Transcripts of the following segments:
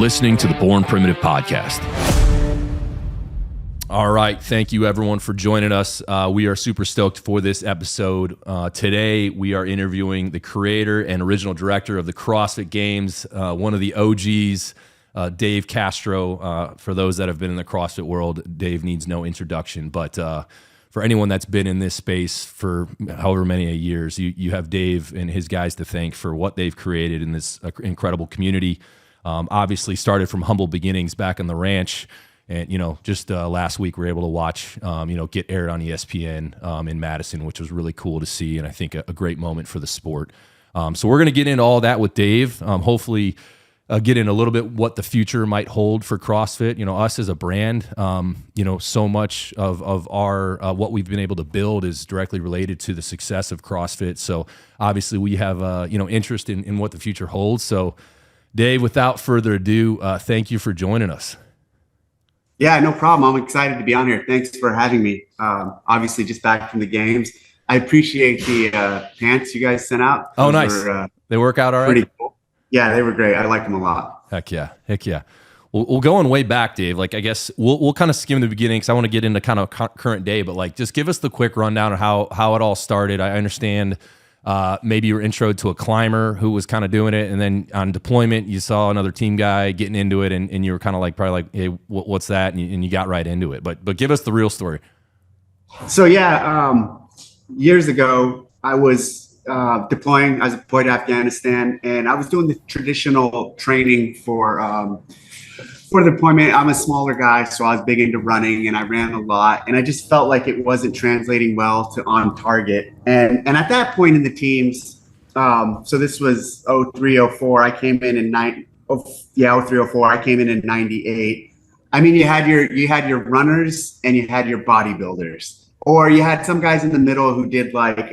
listening to the Born Primitive Podcast. All right. Thank you, everyone, for joining us. We are super stoked for this episode. Today, we are interviewing the creator and original director of the CrossFit Games, one of the OGs, Dave Castro. For those that have been in the CrossFit world, Dave needs no introduction. But for anyone that's been in this space for however many years, you have Dave and his guys to thank for what they've created in this incredible community. Obviously started from humble beginnings back on the ranch. And, just last week we were able to watch, get aired on ESPN in Madison, which was really cool to see. And I think a great moment for the sport. So we're going to get into all that with Dave. Hopefully get in a little bit what the future might hold for CrossFit. Us as a brand, so much of our what we've been able to build is directly related to the success of CrossFit. So obviously we have, interest in what the future holds. So Dave, without further ado, thank you for joining us. Yeah, no problem. I'm excited to be on here. Thanks for having me. Obviously, just back from the games. I appreciate the pants you guys sent out. Those nice. They work out all right? Pretty cool. Yeah, they were great. I liked them a lot. Heck yeah. We'll going way back, Dave. I guess we'll kind of skim the beginning because I want to get into kind of current day. But just give us the quick rundown of how it all started. I understand maybe you were introed to a climber who was kind of doing it, and then on deployment you saw another team guy getting into it, and you were kind of probably hey, what's that? And you got right into it. But give us the real story. So years ago I was deploying. I was deployed to Afghanistan, and I was doing the traditional training for deployment. I'm a smaller guy, so I was big into running, and I ran a lot, and I just felt like it wasn't translating well to on target. And at that point in the teams, so this was 0304. I came in 0304. I came in 98. I mean, you had your runners and you had your bodybuilders, or you had some guys in the middle who did body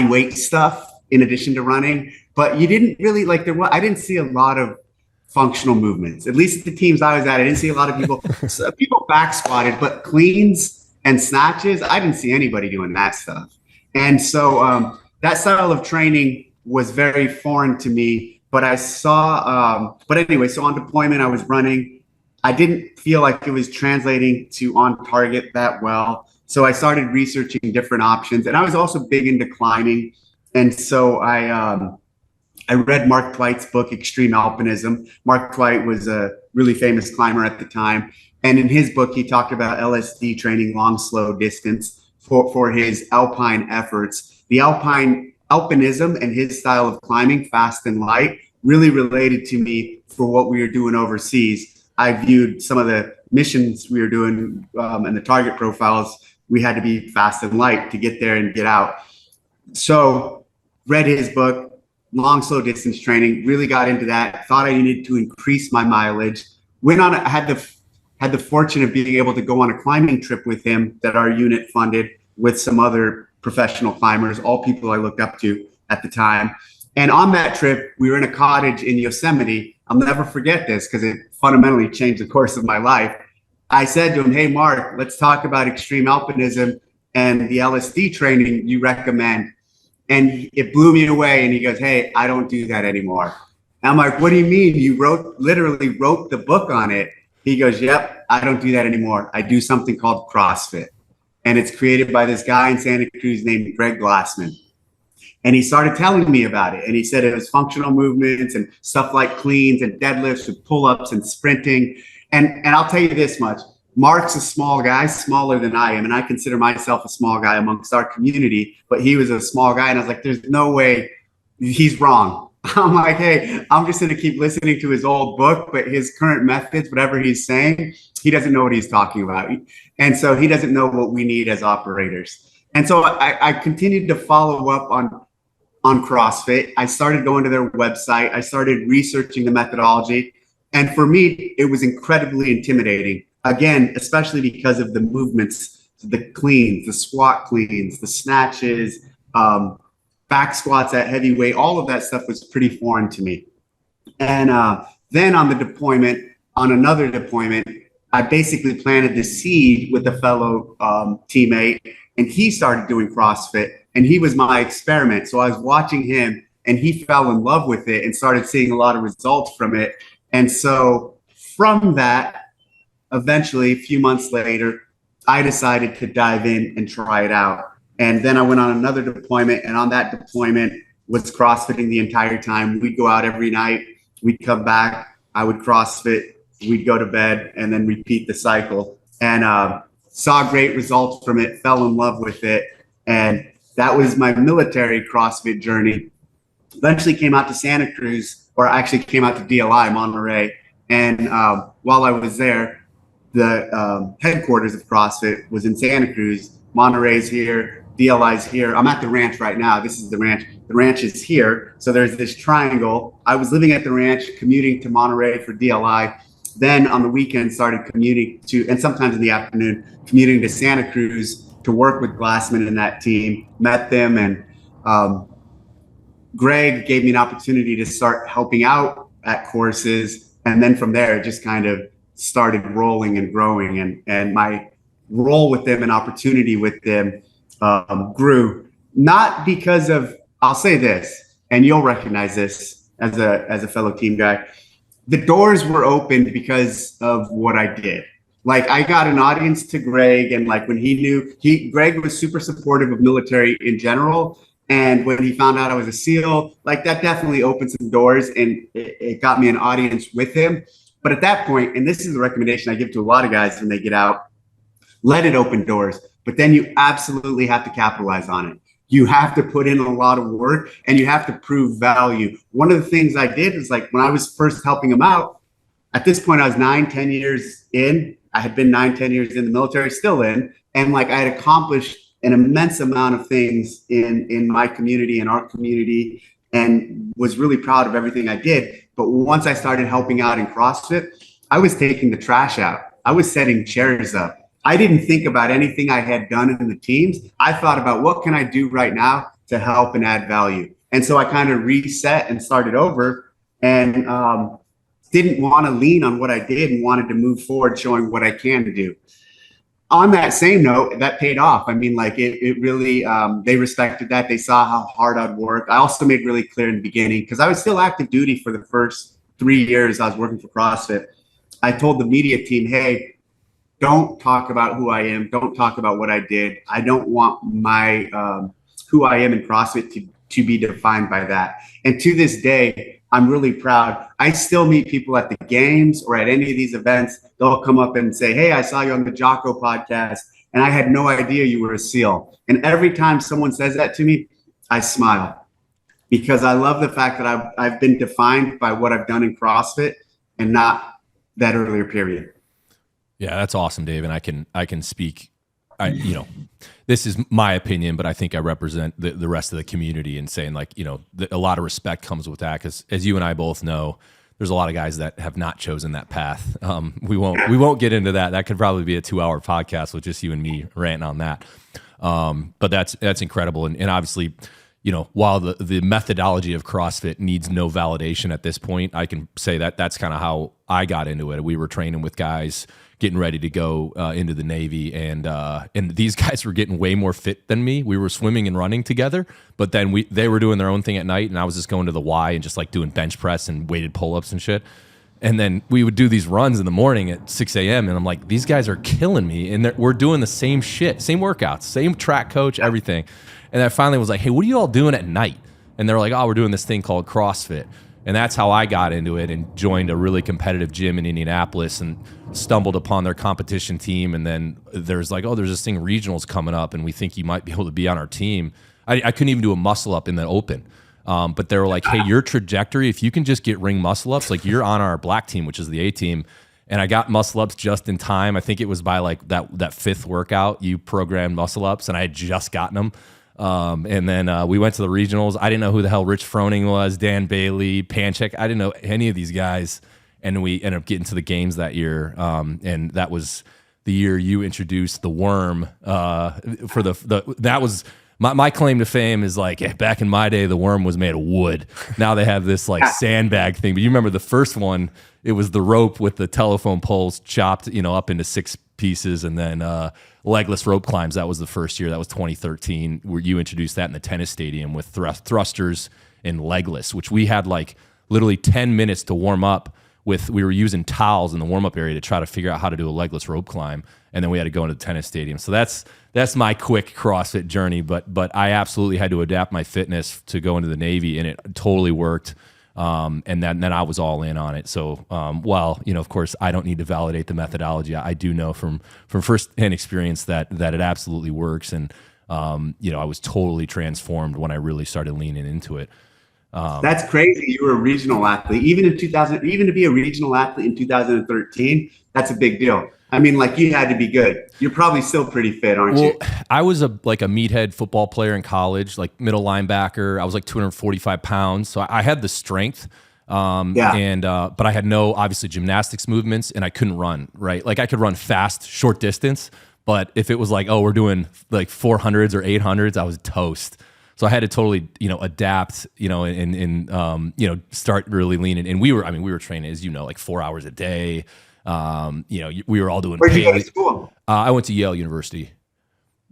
weight stuff in addition to running, but you didn't really I didn't see a lot of functional movements, at least at the teams I was at. I didn't see a lot of people. People back squatted, but cleans and snatches, I didn't see anybody doing that stuff. And so that style of training was very foreign to me. But I saw, but anyway, so on deployment, I was running. I didn't feel like it was translating to on target that well. So I started researching different options, and I was also big into climbing. And so I read Mark Twiight's book, Extreme Alpinism. Mark Twight was a really famous climber at the time. And in his book, he talked about LSD training, long, slow distance for his alpine efforts. The alpinism and his style of climbing, fast and light, really related to me for what we were doing overseas. I viewed some of the missions we were doing and the target profiles, we had to be fast and light to get there and get out. So read his book, long, slow distance training, really got into that, thought I needed to increase my mileage. Had the fortune of being able to go on a climbing trip with him that our unit funded with some other professional climbers, all people I looked up to at the time. And on that trip, we were in a cottage in Yosemite. I'll never forget this because it fundamentally changed the course of my life. I said to him, hey, Mark, let's talk about extreme alpinism and the LSD training you recommend. And it blew me away. And he goes, hey, I don't do that anymore. And I'm like, what do you mean? You literally wrote the book on it. He goes, yep, I don't do that anymore. I do something called CrossFit. And it's created by this guy in Santa Cruz named Greg Glassman. And he started telling me about it. And he said it was functional movements and stuff like cleans and deadlifts and pull-ups and sprinting. And I'll tell you this much. Mark's a small guy, smaller than I am, and I consider myself a small guy amongst our community, but he was a small guy, and I was like, there's no way he's wrong. I'm like, hey, I'm just going to keep listening to his old book, but his current methods, whatever he's saying, he doesn't know what he's talking about. And so he doesn't know what we need as operators. And so I continued to follow up on CrossFit. I started going to their website. I started researching the methodology. And for me, it was incredibly intimidating. Again, especially because of the movements, the cleans, the squat cleans, the snatches, back squats at heavy weight, all of that stuff was pretty foreign to me. And then on another deployment, I basically planted the seed with a fellow teammate, and he started doing CrossFit, and he was my experiment. So I was watching him, and he fell in love with it and started seeing a lot of results from it. And so from that, eventually, a few months later, I decided to dive in and try it out. And then I went on another deployment, and on that deployment was CrossFitting the entire time. We'd go out every night, we'd come back, I would CrossFit, we'd go to bed, and then repeat the cycle. And saw great results from it, fell in love with it. And that was my military CrossFit journey. Eventually came out to Santa Cruz, or actually came out to DLI, Monterey. And while I was there, the headquarters of CrossFit was in Santa Cruz. Monterey's here, DLI's here. I'm at the ranch right now. This is the ranch. The ranch is here. So there's this triangle. I was living at the ranch, commuting to Monterey for DLI. Then on the weekend started commuting to, and sometimes in the afternoon, commuting to Santa Cruz to work with Glassman and that team. Met them, and Greg gave me an opportunity to start helping out at courses. And then from there, it just kind of started rolling and growing. And my role with them and opportunity with them grew, not because of, I'll say this, and you'll recognize this as a fellow team guy. The doors were opened because of what I did. Like, I got an audience to Greg, and like when Greg was super supportive of military in general. And when he found out I was a SEAL, like that definitely opened some doors, and it got me an audience with him. But at that point, and this is the recommendation I give to a lot of guys when they get out, let it open doors, but then you absolutely have to capitalize on it. You have to put in a lot of work, and you have to prove value. One of the things I did was, like, when I was first helping him out, at this point I was 9-10 years in. I had been 9-10 years in the military, still in, and like I had accomplished an immense amount of things in my community, in our community, and was really proud of everything I did. But once I started helping out in CrossFit, I was taking the trash out. I was setting chairs up. I didn't think about anything I had done in the teams. I thought about, what can I do right now to help and add value? And so I kind of reset and started over, and didn't want to lean on what I did, and wanted to move forward showing what I can do. On that same note, that paid off. I mean, like it really, they respected that. They saw how hard I'd work. I also made really clear in the beginning, because I was still active duty for the first 3 years I was working for CrossFit. I told the media team, hey, don't talk about who I am. Don't talk about what I did. I don't want my who I am in CrossFit to be defined by that. And to this day, I'm really proud. I still meet people at the games or at any of these events. They'll come up and say, hey, I saw you on the Jocko podcast, and I had no idea you were a SEAL. And every time someone says that to me, I smile, because I love the fact that I've been defined by what I've done in CrossFit and not that earlier period. Yeah, that's awesome, Dave. And I can speak, this is my opinion, but I think I represent the rest of the community in saying, like, a lot of respect comes with that, because as you and I both know, there's a lot of guys that have not chosen that path. We won't get into that. That could probably be a 2-hour podcast with just you and me ranting on that. But that's incredible. And obviously, while the methodology of CrossFit needs no validation at this point, I can say that that's kind of how I got into it. We were training with guys getting ready to go into the Navy, and these guys were getting way more fit than me. We were swimming and running together, but then they were doing their own thing at night, and I was just going to the Y and just like doing bench press and weighted pull-ups and shit. And then we would do these runs in the morning at 6 a.m. and I'm like, these guys are killing me, and we're doing the same shit, same workouts, same track coach, everything. And I finally was like, hey, what are you all doing at night? And they're like, oh, we're doing this thing called CrossFit. And that's how I got into it and joined a really competitive gym in Indianapolis and stumbled upon their competition team. And then there's like, oh, there's this thing, regionals coming up, and we think you might be able to be on our team. I couldn't even do a muscle up in the open. But they were like, hey, your trajectory, if you can just get ring muscle ups, like you're on our black team, which is the A team. And I got muscle ups just in time. I think it was by like that fifth workout, you programmed muscle ups, and I had just gotten them. And then we went to the regionals. I didn't know who the hell Rich Froning was, Dan Bailey, Panchek. I didn't know any of these guys. And we ended up getting to the games that year. And that was the year you introduced the worm for that was my claim to fame is like, back in my day, the worm was made of wood. Now they have this like sandbag thing. But you remember the first one, it was the rope with the telephone poles chopped, up into 6 pieces, and then legless rope climbs. That was the first year. That was 2013, where you introduced that in the tennis stadium with thrusters and legless, which we had like literally 10 minutes to warm up we were using towels in the warm up area to try to figure out how to do a legless rope climb, and then we had to go into the tennis stadium. So that's my quick CrossFit journey. But I absolutely had to adapt my fitness to go into the Navy, and it totally worked. And then I was all in on it. So, while, of course I don't need to validate the methodology, I do know from firsthand experience that it absolutely works. And, I was totally transformed when I really started leaning into it. That's crazy. You were a regional athlete, even to be a regional athlete in 2013. That's a big deal. I mean, like, you had to be good. You're probably still pretty fit, aren't you? I was a meathead football player in college, like middle linebacker. I was like 245 pounds. So I had the strength. But I had no, obviously, gymnastics movements, and I couldn't run, right? Like, I could run fast, short distance, but if it was like, oh, we're doing like 400s or 800s, I was toast. So I had to totally, adapt, and start really leaning. And we were training, as like 4 hours a day. We were all doing. Where'd you go to school? I went to Yale University.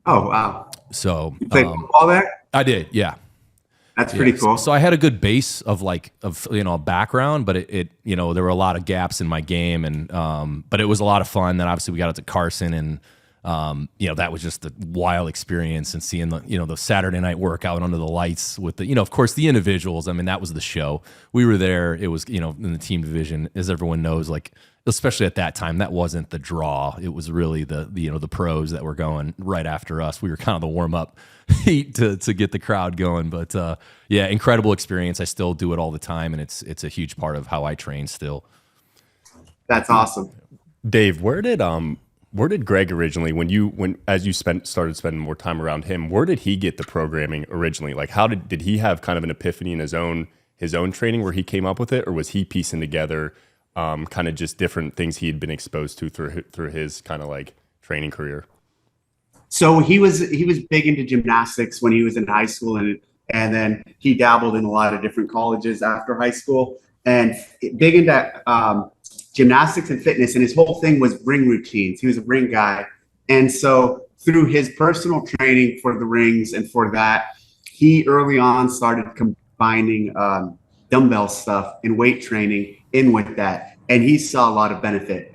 Oh, wow. So you played football there? I did. Yeah. That's pretty cool. So I had a good base of background, but it there were a lot of gaps in my game, and but it was a lot of fun. Then obviously we got out to Carson, and that was just a wild experience, and seeing the Saturday night workout under the lights with the, of course, the individuals. I mean, that was the show. We were there. It was, in the team division, as everyone knows, like, especially at that time, that wasn't the draw. It was really the pros that were going right after us. We were kind of the warm up heat to get the crowd going. But incredible experience. I still do it all the time, and it's a huge part of how I train still. That's awesome. Dave, where did Greg originally, as you started spending more time around him, where did he get the programming originally? Like, how did he have kind of an epiphany in his own training where he came up with it, or was he piecing together kind of just different things he had been exposed to through his kind of like training career? So he was big into gymnastics when he was in high school, and then he dabbled in a lot of different colleges after high school, and big into gymnastics and fitness. And his whole thing was ring routines. He was a ring guy, and so through his personal training for the rings and for that, he early on started combining dumbbell stuff and weight training in with that, and he saw a lot of benefit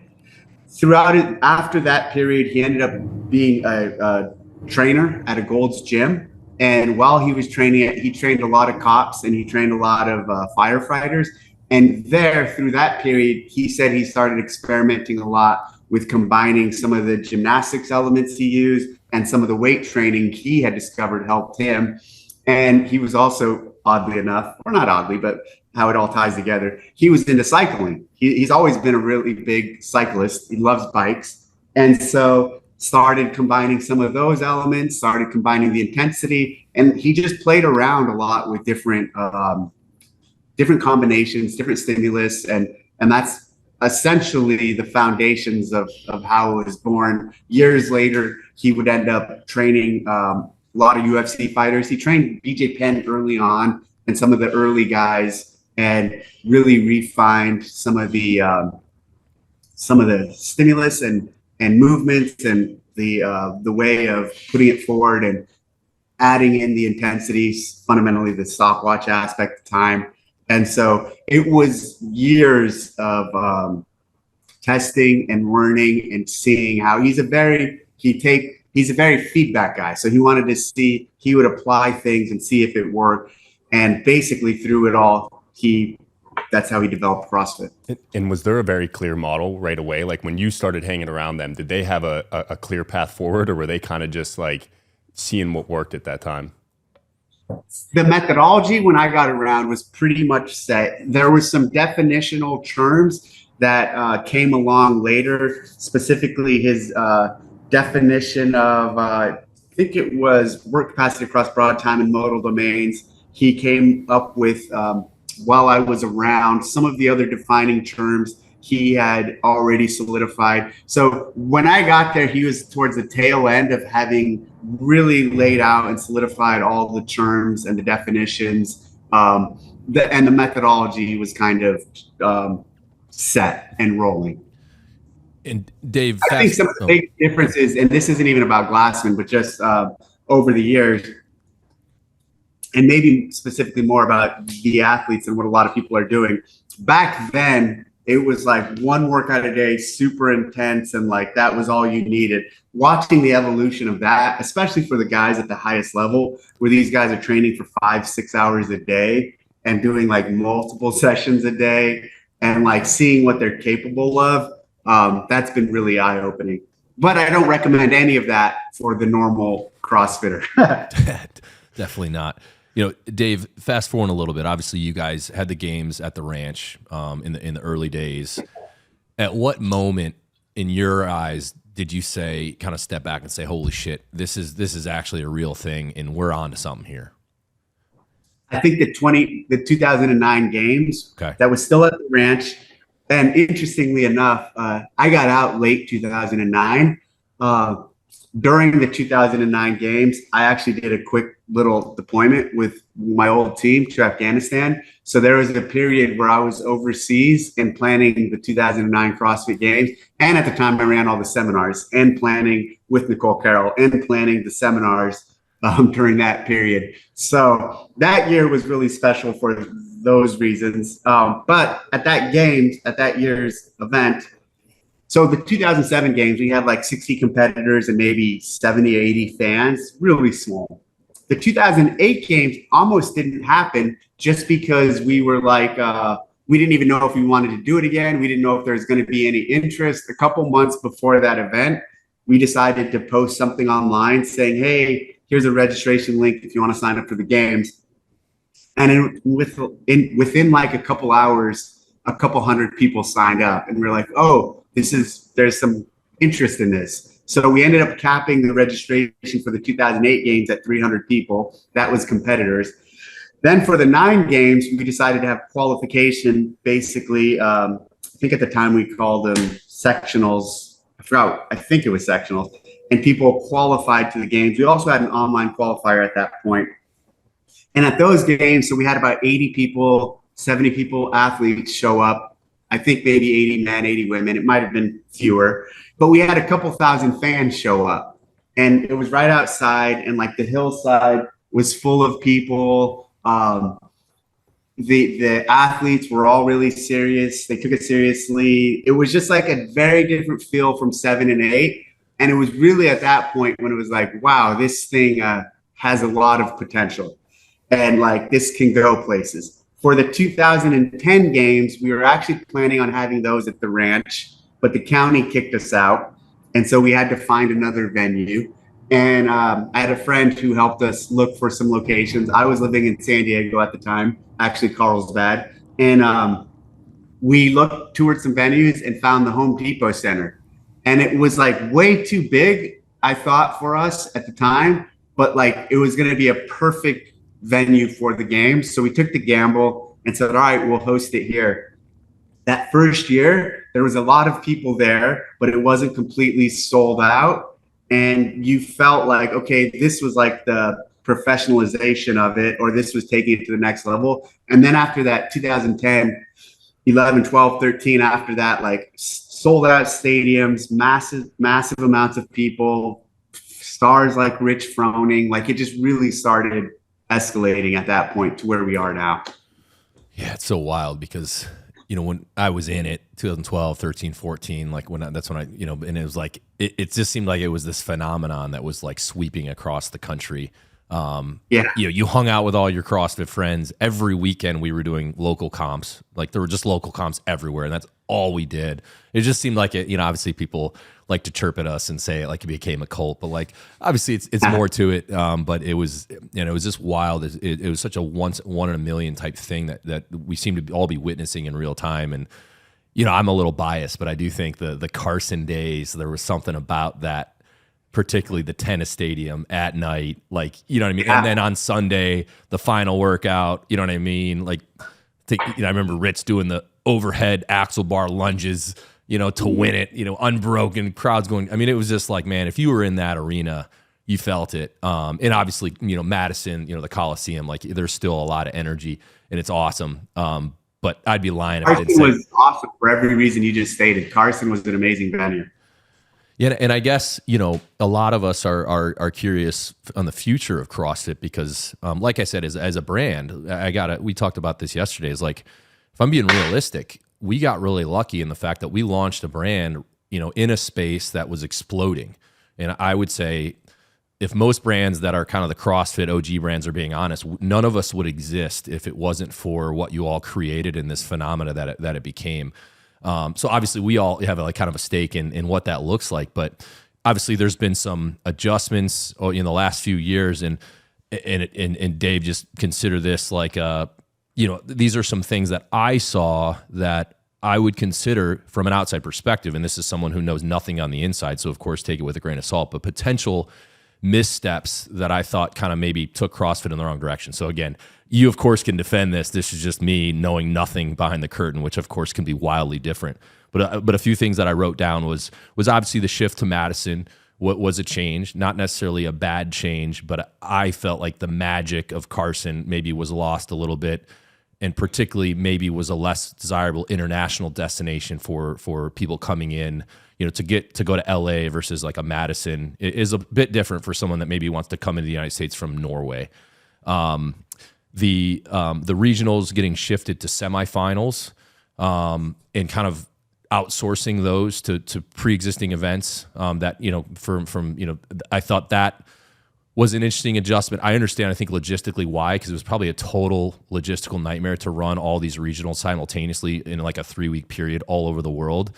throughout it. After that period, he ended up being a trainer at a Gold's Gym, and while he was training, he trained a lot of cops and he trained a lot of firefighters. And through that period, he said he started experimenting a lot with combining some of the gymnastics elements he used and some of the weight training he had discovered helped him. And he was also, oddly enough, or not oddly, but how it all ties together, he was into cycling. He's always been a really big cyclist. He loves bikes. And so started combining some of those elements, started combining the intensity, and he just played around a lot with different combinations, different stimulus, and that's essentially the foundations of how it was born. Years later, he would end up training a lot of UFC fighters. He trained BJ Penn early on and some of the early guys, and really refined some of the stimulus and movements and the way of putting it forward and adding in the intensities, fundamentally the stopwatch aspect of time. And so it was years of testing and learning and seeing how he's a very feedback guy. So he wanted to see, he would apply things and see if it worked. And basically through it all, that's how he developed CrossFit. And was there a very clear model right away? Like, when you started hanging around them, did they have a clear path forward, or were they kind of just like seeing what worked at that time? The methodology when I got around was pretty much set. There was some definitional terms that came along later, specifically his definition of, I think it was work capacity across broad time and modal domains. He came up with, while I was around, some of the other defining terms he had already solidified. So when I got there, he was towards the tail end of having really laid out and solidified all the terms and the definitions. And the methodology was kind of set and rolling. And Dave, I think some of the big differences, and this isn't even about Glassman, but just over the years, and maybe specifically more about the athletes and what a lot of people are doing. Back then, it was like one workout a day, super intense, and like that was all you needed. Watching the evolution of that, especially for the guys at the highest level, where these guys are training for 5-6 hours a day and doing like multiple sessions a day, and like seeing what they're capable of, that's been really eye-opening. But I don't recommend any of that for the normal CrossFitter. Definitely not. You know, Dave, fast forward a little bit. Obviously, you guys had the games at the ranch in the early days. At what moment in your eyes did you say, kind of step back and say, "Holy shit, this is actually a real thing, and we're on to something here"? I think the 2009 games, Okay. that was still at the ranch. And interestingly enough, I got out late 2009. During the 2009 games, I actually did a quick little deployment with my old team to Afghanistan. So there was a period where I was overseas and planning the 2009 CrossFit Games. And at the time, I ran all the seminars and planning with Nicole Carroll and planning the seminars during that period. So that year was really special for those reasons. But at that year's event, so the 2007 games, we had like 60 competitors and maybe 70, 80 fans, really small. The 2008 games almost didn't happen just because we were like, we didn't even know if we wanted to do it again. We didn't know if there was going to be any interest. A couple months before that event, we decided to post something online saying, hey, here's a registration link if you want to sign up for the games. And within like a couple hours, a couple hundred people signed up, and we're like, oh, there's some interest in this. So we ended up capping the registration for the 2008 games at 300 people. That was competitors. Then for the 9 games, we decided to have qualification. Basically, I think at the time we called them sectionals. I forgot. I think it was sectionals. And people qualified to the games. We also had an online qualifier at that point. And at those games, so we had about 80 people, 70 people, athletes show up. I think maybe 80 men, 80 women. It might have been fewer, but we had a couple thousand fans show up, and it was right outside, and like the hillside was full of people. The athletes were all really serious. They took it seriously. It was just like a very different feel from 7 and 8. And it was really at that point when it was like, wow, this thing has a lot of potential, and like this can go places. For the 2010 games, we were actually planning on having those at the ranch, but the county kicked us out. And so we had to find another venue. And I had a friend who helped us look for some locations. I was living in San Diego at the time, actually Carlsbad. And we looked towards some venues and found the Home Depot Center. And it was like way too big, I thought, for us at the time, but like it was going to be a perfect venue for the games. So we took the gamble and said, all right, we'll host it here. That first year, there was a lot of people there, but it wasn't completely sold out. And you felt like, okay, this was like the professionalization of it, or this was taking it to the next level. And then after that, 2010, 11, 12, 13, after that, like sold out stadiums, massive amounts of people, stars like Rich Froning, like it just really started escalating at that point to where we are now. Yeah, it's so wild because, you know, when I was in it, 2012, 13, 14, like that's when I, you know, and it was like, it just seemed like it was this phenomenon that was like sweeping across the country. You know, you hung out with all your CrossFit friends. Every weekend we were doing local comps. Like there were just local comps everywhere, and that's all we did. It just seemed like it, you know, obviously people like to chirp at us and say it like it became a cult, but like obviously it's more to it. But it was, you know, it was just wild. It was such a one in a million type thing that we seem to all be witnessing in real time. And, you know, I'm a little biased, but I do think the Carson days, there was something about that, particularly the tennis stadium at night, like, you know what I mean? Yeah. And then on Sunday, the final workout, you know what I mean? Like, you know, I remember Rich doing the overhead axle bar lunges, you know, to win it, you know, unbroken, crowds going. I mean, it was just like, man, if you were in that arena, you felt it. And obviously, you know, Madison, you know, the Coliseum, like there's still a lot of energy and it's awesome. But I'd be lying if I didn't say Carson was awesome for every reason you just stated. Carson was an amazing venue. Yeah, and I guess, you know, a lot of us are curious on the future of CrossFit because, like I said, as a brand, we talked about this yesterday. Is like, if I'm being realistic, we got really lucky in the fact that we launched a brand, in a space that was exploding. And I would say, if most brands that are kind of the CrossFit OG brands are being honest, none of us would exist if it wasn't for what you all created in this phenomena that it became. So obviously we all have like kind of a stake in what that looks like, but obviously there's been some adjustments in the last few years, and Dave, just consider this like these are some things that I saw that I would consider from an outside perspective, and this is someone who knows nothing on the inside, so of course take it with a grain of salt, but potential missteps that I thought kind of maybe took CrossFit in the wrong direction. So again, you of course can defend this. This is just me knowing nothing behind the curtain, which of course can be wildly different. But a few things that I wrote down was obviously the shift to Madison. What was a change, not necessarily a bad change, but I felt like the magic of Carson maybe was lost a little bit, and particularly maybe was a less desirable international destination for people coming in. To go to LA versus like a Madison is a bit different for someone that maybe wants to come into the United States from Norway. The regionals getting shifted to semifinals, and kind of outsourcing those to pre-existing events, that I thought that was an interesting adjustment. I understand, I think logistically why, because it was probably a total logistical nightmare to run all these regionals simultaneously in like a 3-week period all over the world.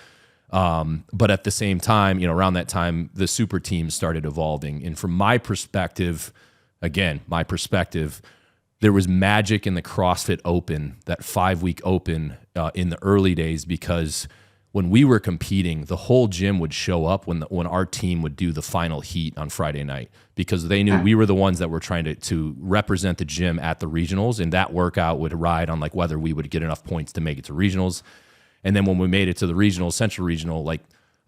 But at the same time, around that time, the super teams started evolving. And from my perspective, there was magic in the CrossFit Open, that 5-week Open in the early days, because when we were competing, the whole gym would show up when our team would do the final heat on Friday night, because they knew we were the ones that were trying to represent the gym at the regionals, and that workout would ride on like whether we would get enough points to make it to regionals. And then when we made it to the regional, central regional, like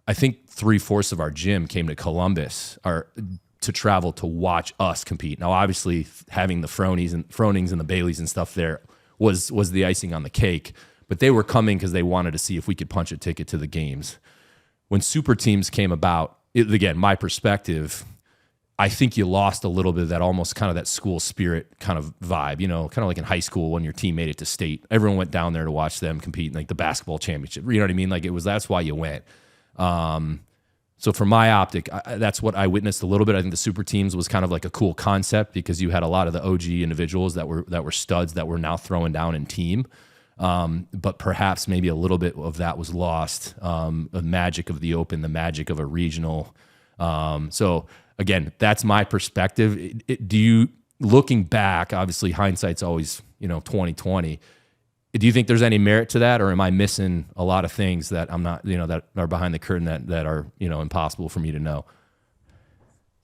I think 3/4 of our gym came to Columbus to travel to watch us compete. Now, obviously, having the Fronings and the Baileys and stuff there was the icing on the cake, but they were coming because they wanted to see if we could punch a ticket to the games. When super teams came about, again, my perspective, I think you lost a little bit of that, almost kind of that school spirit kind of vibe, kind of like in high school when your team made it to state. Everyone went down there to watch them compete in like the basketball championship. You know what I mean? Like that's why you went. So from my optic, that's what I witnessed a little bit. I think the super teams was kind of like a cool concept, because you had a lot of the OG individuals that were studs that were now throwing down in team. But perhaps maybe a little bit of that was lost. The magic of the Open, the magic of a regional. So again, that's my perspective. Do you, looking back, obviously hindsight's always 2020. Do you think there's any merit to that, or am I missing a lot of things that I'm not, that are behind the curtain that are impossible for me to know?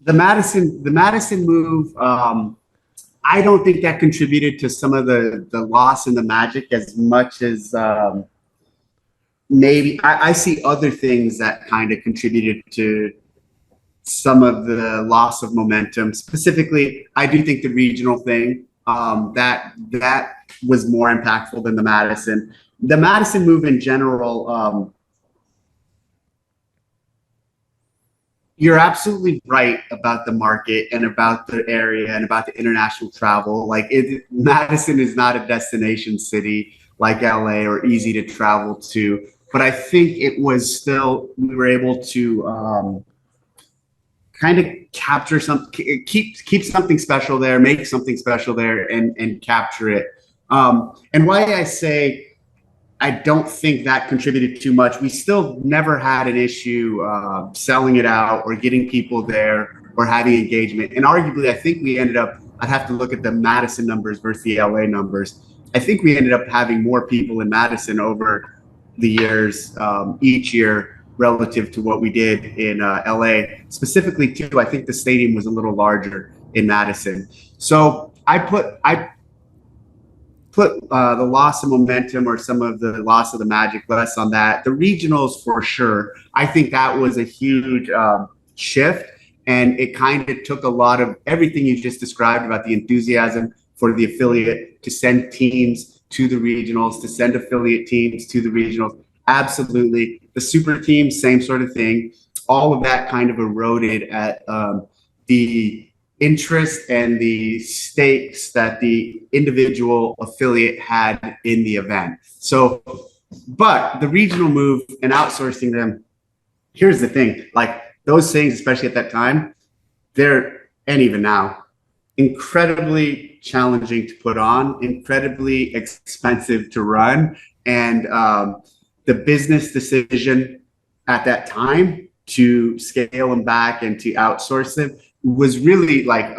The Madison move, I don't think that contributed to some of the loss in the magic as much as maybe I see other things that kind of contributed to some of the loss of momentum. Specifically, I do think the regional thing, that was more impactful than the Madison. The Madison move in general, you're absolutely right about the market and about the area and about the international travel. Like Madison is not a destination city like LA or easy to travel to, but I think it was still, we were able to kind of capture keep something special there, make something special there, and capture it. And why I say I don't think that contributed too much. We still never had an issue selling it out or getting people there or having engagement. And arguably, I think we ended up, I'd have to look at the Madison numbers versus the LA numbers. I think we ended up having more people in Madison over the years, each year, relative to what we did in LA. Specifically, too, I think the stadium was a little larger in Madison. So I put the loss of momentum or some of the loss of the magic less on that. The regionals, for sure, I think that was a huge shift, and it kind of took a lot of everything you just described about the enthusiasm for the affiliate to send teams to the regionals, to send affiliate teams to the regionals. Absolutely. The super teams, same sort of thing. All of that kind of eroded at the interest and the stakes that the individual affiliate had in the event. So But the regional move and outsourcing them, here's the thing, like those things, especially at that time, and even now, incredibly challenging to put on, incredibly expensive to run. And the business decision at that time to scale them back and to outsource them was really like,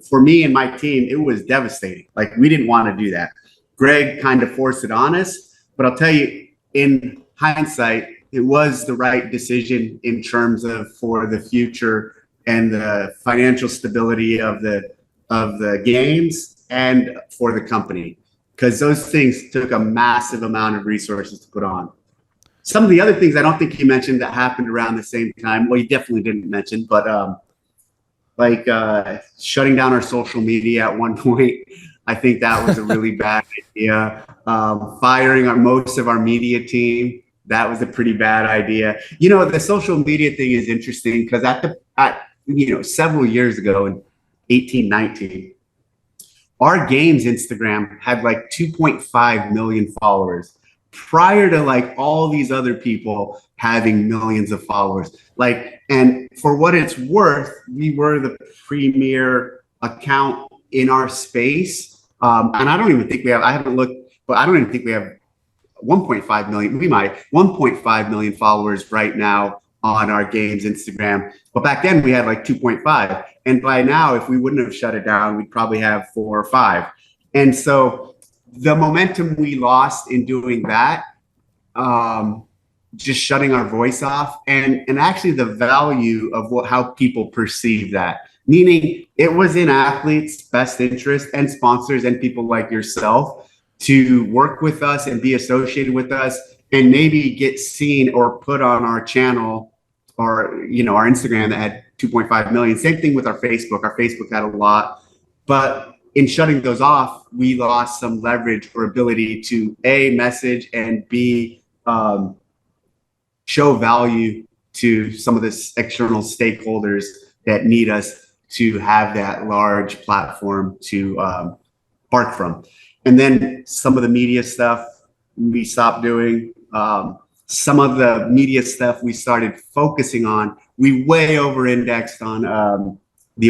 for me and my team, it was devastating. Like, we didn't want to do that. Greg kind of forced it on us, but I'll tell you, in hindsight, it was the right decision in terms of for the future and the financial stability of the games and for the company, because those things took a massive amount of resources to put on. Some of the other things I don't think he mentioned that happened around the same time. Well, he definitely didn't mention, but shutting down our social media at one point. I think that was a really bad idea. Firing most of our media team. That was a pretty bad idea. You know, the social media thing is interesting because several years ago in 18, 19, our games Instagram had like 2.5 million followers prior to like all these other people having millions of followers. Like, and for what it's worth, we were the premier account in our space. And I don't even think we have, I haven't looked, but I don't even think we have 1.5 million. We might 1.5 million followers right now on our games Instagram. But back then we had like 2.5. And by now, if we wouldn't have shut it down, we'd probably have 4 or 5. And so the momentum we lost in doing that, just shutting our voice off, and actually the value of how people perceive that, meaning it was in athletes' best interest and sponsors and people like yourself to work with us and be associated with us and maybe get seen or put on our channel or, you know, our Instagram that had 2.5 million. Same thing with our Facebook. Our Facebook had a lot, but in shutting those off, we lost some leverage or ability to A, message, and B, show value to some of the external stakeholders that need us to have that large platform to bark from. And then some of the media stuff we stopped doing. Some of the media stuff we started focusing on, we way over-indexed on the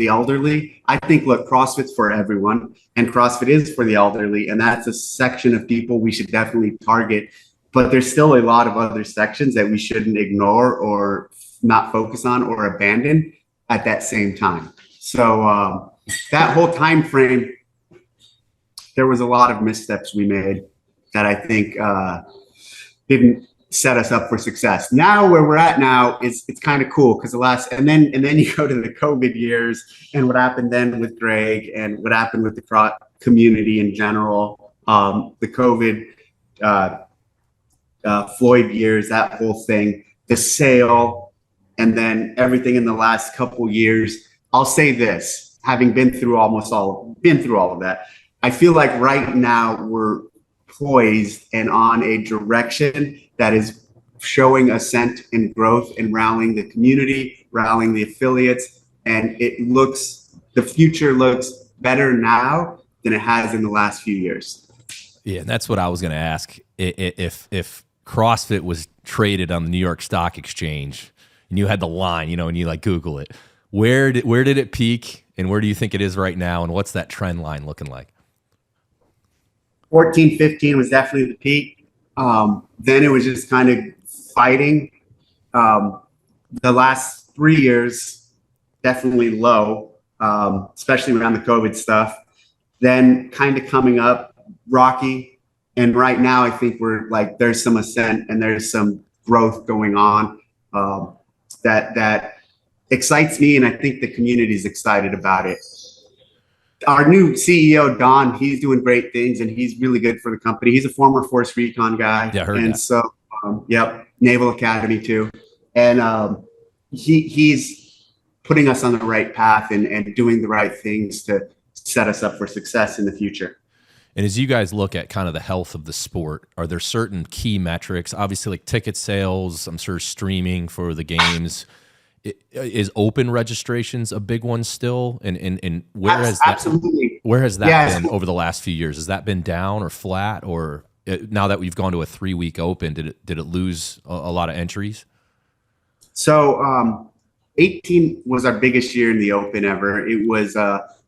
elderly. I think, look, CrossFit's for everyone, and CrossFit is for the elderly, and that's a section of people we should definitely target. But there's still a lot of other sections that we shouldn't ignore or not focus on or abandon at that same time. So that whole time frame, there was a lot of missteps we made that I think didn't set us up for success. Now where we're at now is it's kind of cool because and then you go to the COVID years and what happened then with Greg and what happened with the community in general, the COVID Floyd years, that whole thing, the sale, and then everything in the last couple years. I'll say this, having been through all of that, I feel like right now we're poised and on a direction that is showing ascent and growth and rallying the community, rallying the affiliates, and the future looks better now than it has in the last few years. Yeah, and that's what I was going to ask. If CrossFit was traded on the New York Stock Exchange and you had the line, you know, and you like Google it, where did it peak and where do you think it is right now? And what's that trend line looking like? 14, 15 was definitely the peak. Then it was just kind of fighting. The last 3 years, definitely low, especially around the COVID stuff. Then kind of coming up, rocky. And right now, I think we're like, there's some ascent and there's some growth going on that excites me. And I think the community is excited about it. Our new CEO, Don, he's doing great things and he's really good for the company. He's a former Force Recon guy. Yeah, I heard and that. So, Naval Academy too. And he's putting us on the right path and doing the right things to set us up for success in the future. And as you guys look at kind of the health of the sport, are there certain key metrics? Obviously, like ticket sales, I'm sure streaming for the games. Is open registrations a big one still? And where has that, absolutely. where has that been over the last few years? Has that been down or flat or? now that we've gone to a 3-week open, did it lose a lot of entries? So 18 was our biggest year in the open ever. It was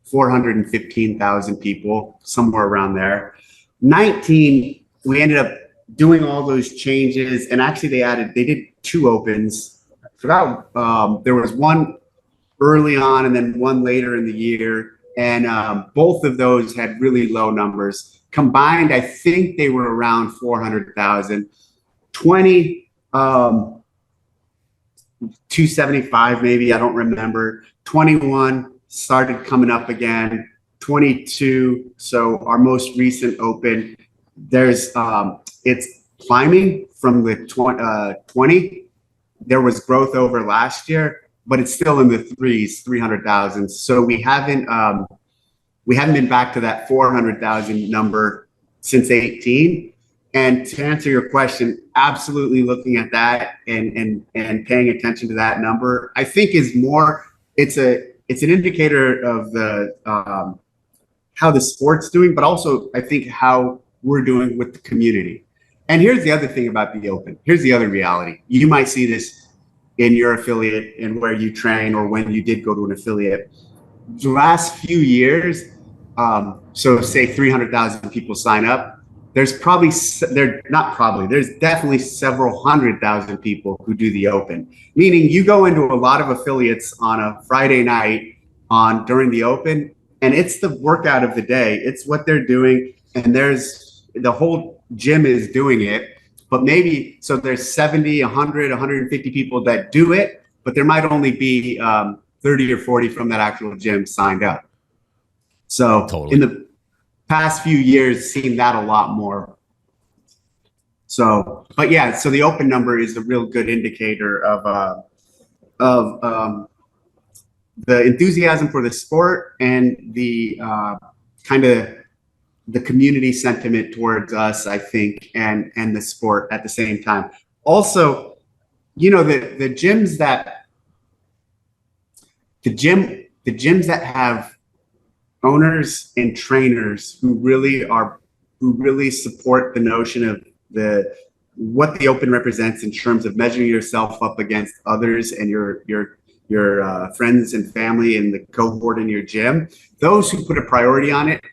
415,000 people, somewhere around there. 19, we ended up doing all those changes, and actually they did 2 opens. There was one early on and then one later in the year, and both of those had really low numbers. Combined, I think they were around 400,000. 20, 275 maybe, I don't remember. 21 started coming up again. 22, so our most recent open, there's it's climbing from the 20. There was growth over last year, but it's still in the 300,000. So we haven't been back to that 400,000 number since 18. And to answer your question, absolutely looking at that and paying attention to that number, I think is more, it's an indicator of the how the sport's doing, but also I think how we're doing with the community. And here's the other thing about the open. Here's the other reality. You might see this in your affiliate and where you train, or when you did go to an affiliate. The last few years, so say 300,000 people sign up. There's definitely several 100,000 people who do the open. Meaning you go into a lot of affiliates on a Friday night during the open, and it's the workout of the day. It's what they're doing, and the whole gym is doing it. But maybe, so there's 70, 100, 150 people that do it, but there might only be 30 or 40 from that actual gym signed up. So Totally. In the past few years, seen that a lot more. So, but yeah, so the open number is a real good indicator of the enthusiasm for the sport and the kind of the community sentiment towards us, I think, and the sport at the same time. Also, the gyms that have owners and trainers who really support the notion of what the open represents in terms of measuring yourself up against others and your friends and family and the cohort in your gym. Those who put a priority on it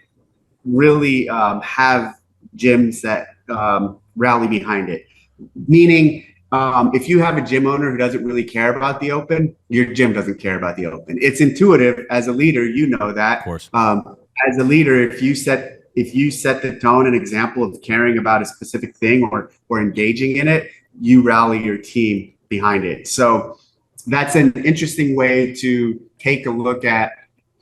really have gyms that rally behind it. Meaning, if you have a gym owner who doesn't really care about the open, your gym doesn't care about the open. It's intuitive. As a leader, you know that. Of course. As a leader, if you set the tone and example of caring about a specific thing or engaging in it, you rally your team behind it. So that's an interesting way to take a look at,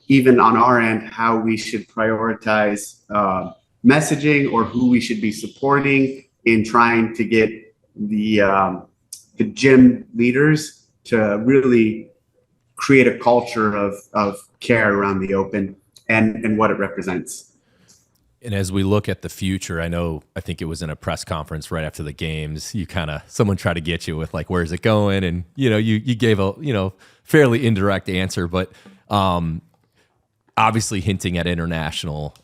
even on our end, how we should prioritize messaging or who we should be supporting in trying to get the gym leaders to really create a culture of care around the open and what it represents. And as we look at the future, I think it was in a press conference right after the games, someone tried to get you with like, where's it going? And, you gave a, fairly indirect answer, but obviously hinting at international,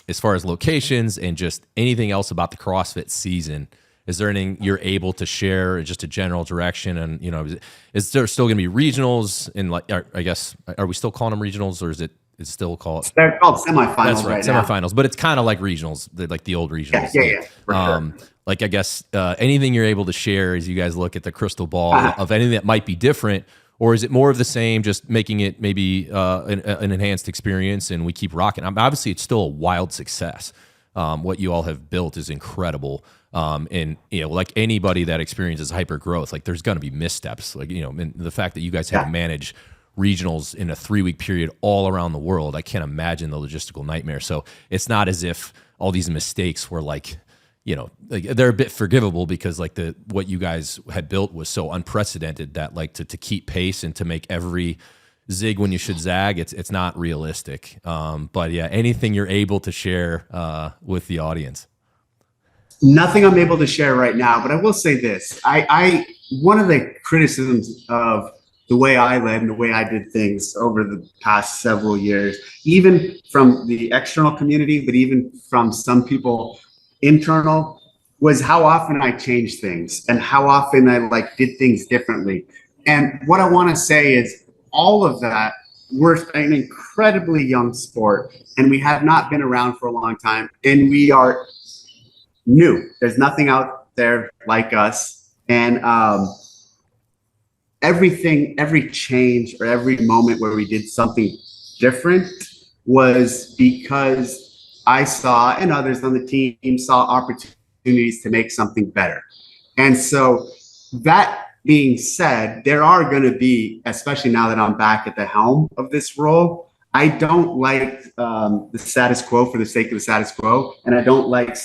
as far as locations and just anything else about the CrossFit season. Is there anything you're able to share, just a general direction? And, is there still going to be regionals? And I guess, are we still calling them regionals, or is it still called? They're called semifinals. That's right, now. Semifinals. But it's kind of like regionals, like the old regionals. Yeah, for sure. Like, I guess anything you're able to share as you guys look at the crystal ball of anything that might be different, or is it more of the same, just making it maybe an enhanced experience and we keep rocking? Obviously, it's still a wild success. What you all have built is incredible. And, like anybody that experiences hyper growth, like there's going to be missteps. Like, and the fact that you guys had to manage regionals in a 3-week period all around the world, I can't imagine the logistical nightmare. So it's not as if all these mistakes were like they're a bit forgivable, because like what you guys had built was so unprecedented that like to keep pace and to make every zig when you should zag, it's not realistic. But yeah, anything you're able to share with the audience. Nothing I'm able to share right now, but I will say this. One of the criticisms of the way I led and the way I did things over the past several years, even from the external community, but even from some people internal was how often I changed things and how often I like did things differently. And what I want to say is all of that, we're an incredibly young sport and we have not been around for a long time and we are new. There's nothing out there like us. And every change or every moment where we did something different was because I saw, and others on the team saw, opportunities to make something better. And so that being said, there are going to be, especially now that I'm back at the helm of this role, I don't like the status quo for the sake of the status quo. And I don't like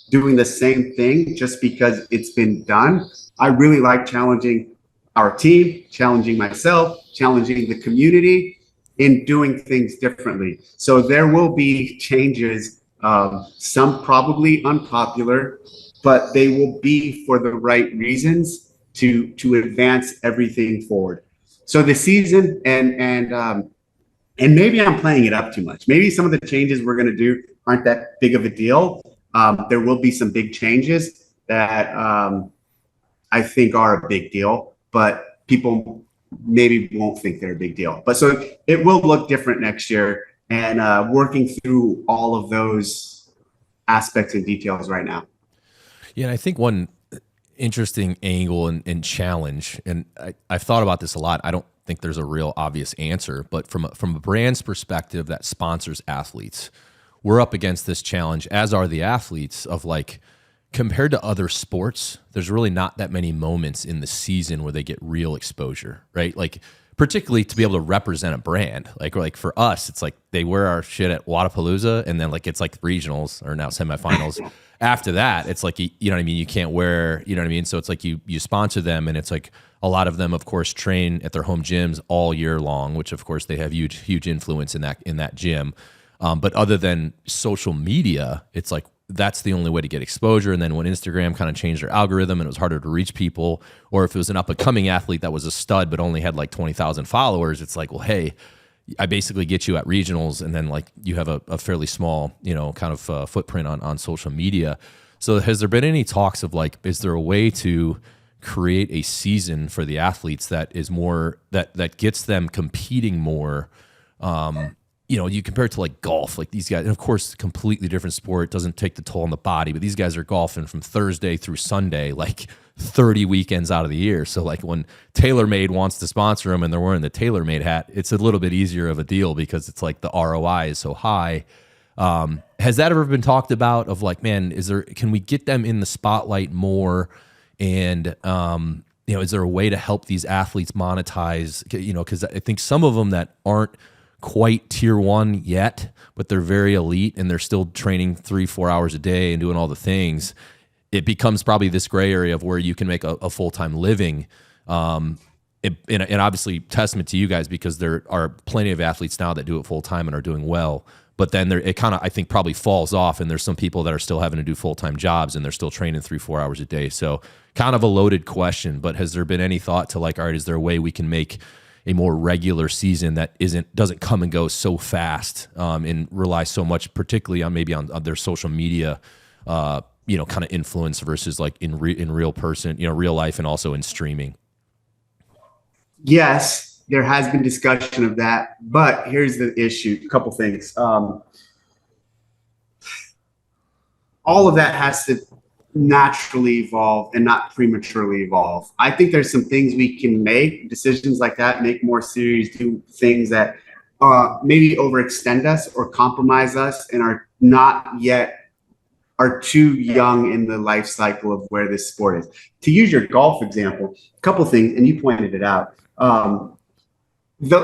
doing the same thing just because it's been done. I really like challenging our team, challenging myself, challenging the community in doing things differently. So there will be changes, some probably unpopular, but they will be for the right reasons to advance everything forward. So the season and maybe I'm playing it up too much. Maybe some of the changes we're going to do aren't that big of a deal. There will be some big changes that I think are a big deal, but people maybe won't think they're a big deal. But so it will look different next year, and working through all of those aspects and details right now. Yeah, and I think one interesting angle and challenge, and I've thought about this a lot. I don't think there's a real obvious answer, but from a brand's perspective that sponsors athletes, we're up against this challenge, as are the athletes, of like, compared to other sports, there's really not that many moments in the season where they get real exposure, right? Like, particularly to be able to represent a brand. Like for us, it's like they wear our shit at Wadapalooza, and then like it's like regionals or now semifinals. After that, it's like, you know what I mean? You can't wear, you know what I mean? So it's like you sponsor them, and it's like a lot of them, of course, train at their home gyms all year long, which of course they have huge influence in that gym. But other than social media, it's like that's the only way to get exposure. And then when Instagram kind of changed their algorithm and it was harder to reach people, or if it was an up-and-coming athlete that was a stud but only had like 20,000 followers, it's like, well, hey, I basically get you at regionals, and then like you have a fairly small, you know, kind of footprint on social media. So has there been any talks of like, is there a way to create a season for the athletes that is more, that gets them competing more? You know, you compare it to like golf, like these guys, and of course, completely different sport, doesn't take the toll on the body, but these guys are golfing from Thursday through Sunday, like 30 weekends out of the year. So like when TaylorMade wants to sponsor them and they're wearing the TaylorMade hat, it's a little bit easier of a deal because it's like the ROI is so high. Has that ever been talked about of like, man, can we get them in the spotlight more? And, you know, is there a way to help these athletes monetize, you know, because I think some of them that aren't quite tier one yet, but they're very elite and they're still training 3-4 hours a day and doing all the things, it becomes probably this gray area of where you can make a full-time living. And obviously testament to you guys, because there are plenty of athletes now that do it full-time and are doing well, but then it kind of, I think, probably falls off, and there's some people that are still having to do full-time jobs and they're still training 3-4 hours a day. So kind of a loaded question, but has there been any thought to like, all right, is there a way we can make a more regular season that doesn't come and go so fast, and rely so much, particularly on maybe on their social media, you know, kind of influence versus like in real person, you know, real life, and also in streaming? Yes, there has been discussion of that, but here's the issue. A couple things. All of that has to naturally evolve and not prematurely evolve. I think there's some things we can make, decisions like that, make more serious, do things that maybe overextend us or compromise us and are too young in the life cycle of where this sport is. To use your golf example, a couple things, and you pointed it out.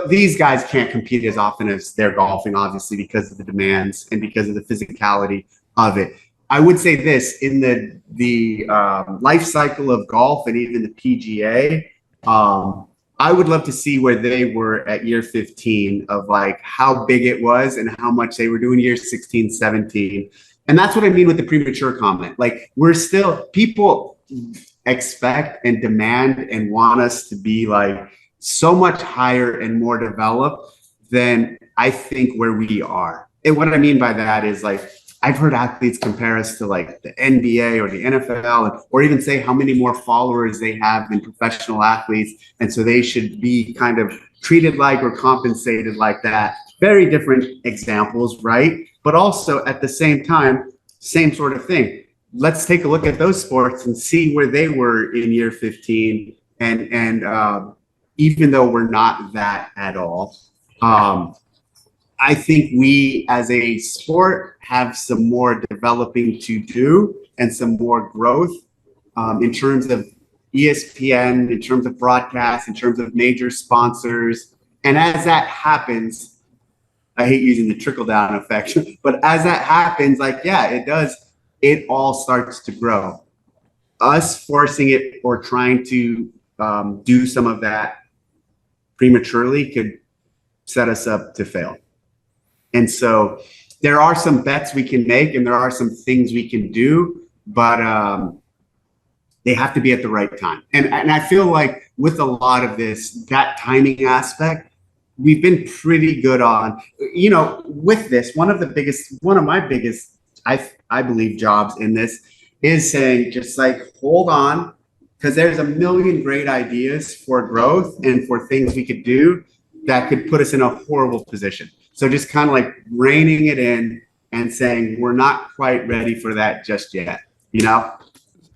These guys can't compete as often as they're golfing, obviously, because of the demands and because of the physicality of it. I would say this, in the life cycle of golf and even the PGA, I would love to see where they were at year 15 of like how big it was and how much they were doing year 16, 17. And that's what I mean with the premature comment. Like, people expect and demand and want us to be like so much higher and more developed than I think where we are. And what I mean by that is like, I've heard athletes compare us to like the NBA or the NFL, or even say how many more followers they have than professional athletes. And so they should be kind of treated like or compensated like that. Very different examples, right? But also at the same time, same sort of thing. Let's take a look at those sports and see where they were in year 15. And even though we're not that at all, I think we as a sport have some more developing to do and some more growth in terms of ESPN, in terms of broadcast, in terms of major sponsors. And as that happens, I hate using the trickle down effect, but as that happens, like, yeah, it does. It all starts to grow. Us forcing it or trying to do some of that prematurely could set us up to fail. And so there are some bets we can make and there are some things we can do, but they have to be at the right time. And I feel like with a lot of this, that timing aspect, we've been pretty good on, you know, with this, one of my biggest, I believe, jobs in this is saying, just like, hold on, because there's a million great ideas for growth and for things we could do that could put us in a horrible position. So just kind of like reining it in and saying, we're not quite ready for that just yet, you know?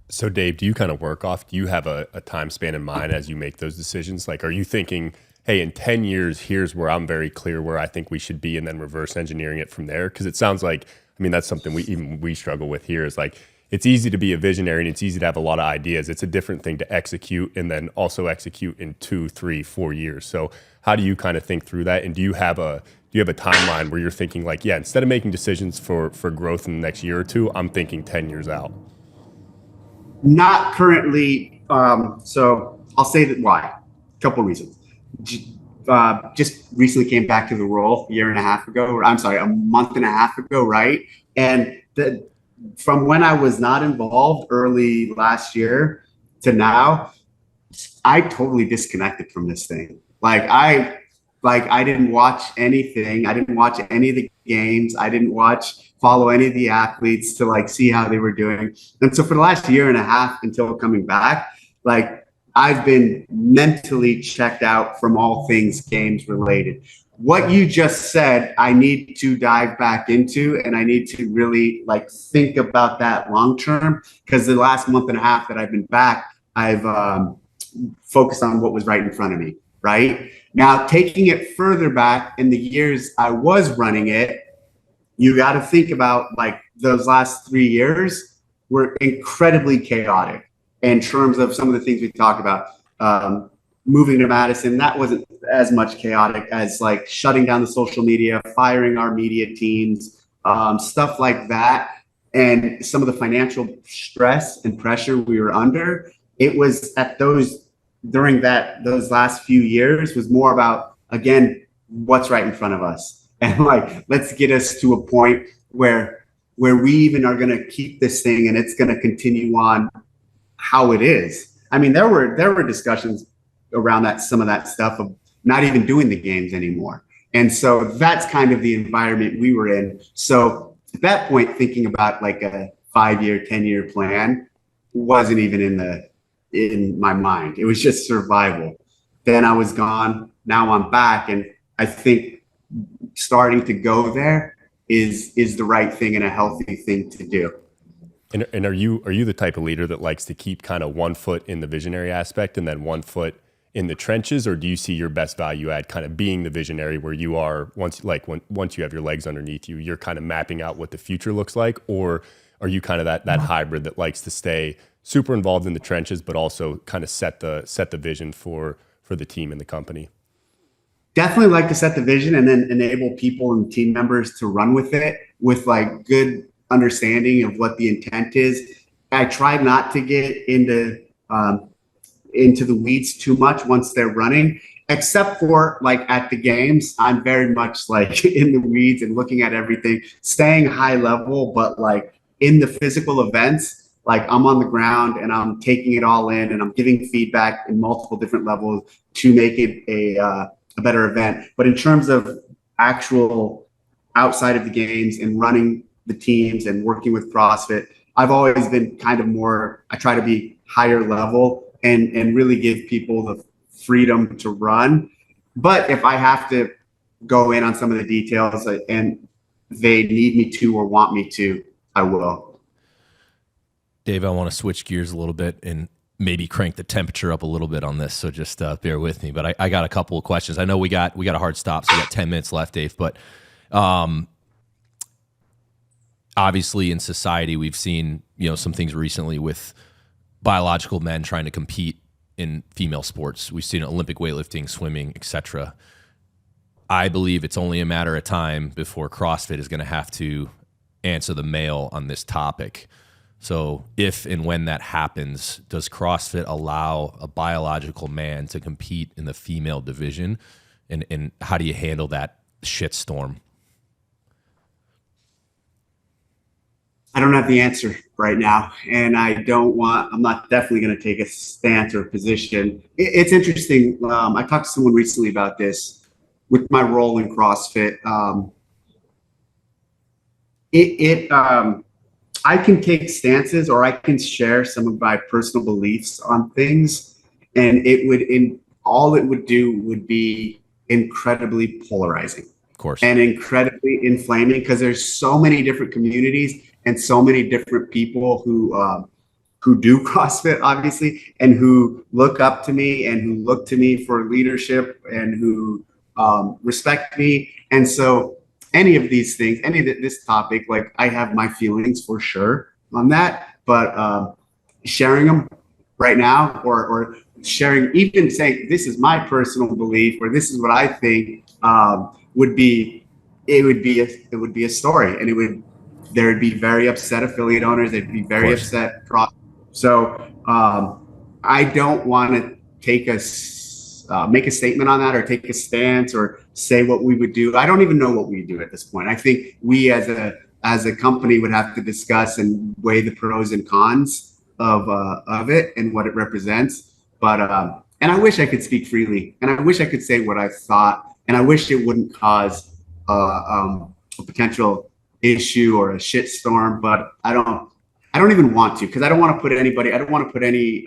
So Dave, do you kind of do you have a time span in mind as you make those decisions? Like, are you thinking, hey, in 10 years, here's where I'm very clear where I think we should be, and then reverse engineering it from there? Because it sounds like, I mean, that's something we struggle with here, is like, it's easy to be a visionary and it's easy to have a lot of ideas. It's a different thing to execute and then also execute in 2, 3, 4 years. So how do you kind of think through that? And do you have a timeline where you're thinking like, yeah, instead of making decisions for growth in the next year or two, I'm thinking 10 years out? Not currently. So I'll say that why. A couple of reasons. Just recently came back to the role a month and a half ago, right? And from when I was not involved early last year to now, I totally disconnected from this thing. I didn't watch anything. I didn't watch any of the games. I didn't follow any of the athletes to like see how they were doing. And so for the last year and a half until coming back, like, I've been mentally checked out from all things games related. What you just said, I need to dive back into, and I need to really like think about that long term, because the last month and a half that I've been back, I've focused on what was right in front of me. Right now, taking it further back in the years I was running it, you got to think about like those last 3 years were incredibly chaotic in terms of some of the things we talked about. Moving to Madison, that wasn't as much chaotic as like shutting down the social media, firing our media teams, stuff like that. And some of the financial stress and pressure we were under, it was at those last few years was more about, again, what's right in front of us. And like, let's get us to a point where we even are going to keep this thing and it's going to continue on how it is. I mean, there were discussions around some of that stuff of not even doing the games anymore. And so that's kind of the environment we were in. So at that point, thinking about like a 5-year, 10-year plan wasn't even in my mind. It was just survival. Then I was gone. Now I'm back. And I think starting to go there is the right thing and a healthy thing to do. And are you the type of leader that likes to keep kind of 1 foot in the visionary aspect and then 1 foot in the trenches, or do you see your best value add kind of being the visionary, where you are once you have your legs underneath you, you're kind of mapping out what the future looks like? Or are you kind of that hybrid that likes to stay super involved in the trenches but also kind of set the vision for the team and the company? Definitely like to set the vision and then enable people and team members to run with it with like good understanding of what the intent is. I try not to get into the weeds too much once they're running, except for like at the games. I'm very much like in the weeds and looking at everything, staying high level, but like in the physical events, like I'm on the ground and I'm taking it all in and I'm giving feedback in multiple different levels to make it a better event. But in terms of actual outside of the games and running the teams and working with CrossFit, I've always been kind of more, I try to be higher level and really give people the freedom to run. But if I have to go in on some of the details and they need me to or want me to, I will. Dave, I want to switch gears a little bit and maybe crank the temperature up a little bit on this. So just bear with me. But I got a couple of questions. I know we got a hard stop, so we got 10 minutes left, Dave. But obviously in society, we've seen, some things recently with biological men trying to compete in female sports. We've seen Olympic weightlifting, swimming, etc. I believe it's only a matter of time before CrossFit is going to have to answer the mail on this topic. So if and when that happens, does CrossFit allow a biological man to compete in the female division? And how do you handle that shitstorm? I don't have the answer right now, and I'm not definitely going to take a stance or position. It's interesting. I talked to someone recently about this with my role in CrossFit. I can take stances, or I can share some of my personal beliefs on things, and all it would do would be incredibly polarizing, of course, and incredibly inflaming, because there's so many different communities and so many different people who do CrossFit, obviously, and who look up to me and who look to me for leadership and who respect me. And so any of these things, this topic, like, I have my feelings for sure on that, but sharing them right now, or sharing, even saying this is my personal belief or this is what I think, would be a story, and there would be very upset affiliate owners. They'd be very upset. So I don't want to make a statement on that, or take a stance, or say what we would do. I don't even know what we do at this point. I think we as a company would have to discuss and weigh the pros and cons of it and what it represents. But and I wish I could speak freely, and I wish I could say what I thought, and I wish it wouldn't cause a potential issue or a shit storm. But I don't even want to, because I don't want to put any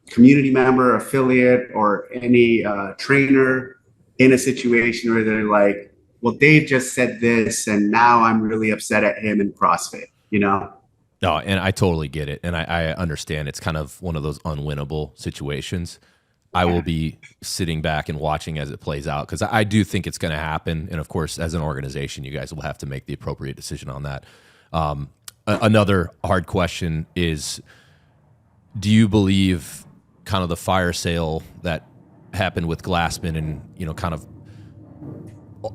community member, affiliate, or any trainer in a situation where they're like, well, Dave just said this, and now I'm really upset at him in CrossFit, No, and I totally get it. And I understand it's kind of one of those unwinnable situations. I will be sitting back and watching as it plays out, because I do think it's going to happen. And of course, as an organization, you guys will have to make the appropriate decision on that. Another hard question is, do you believe kind of the fire sale that happened with Glassman and, kind of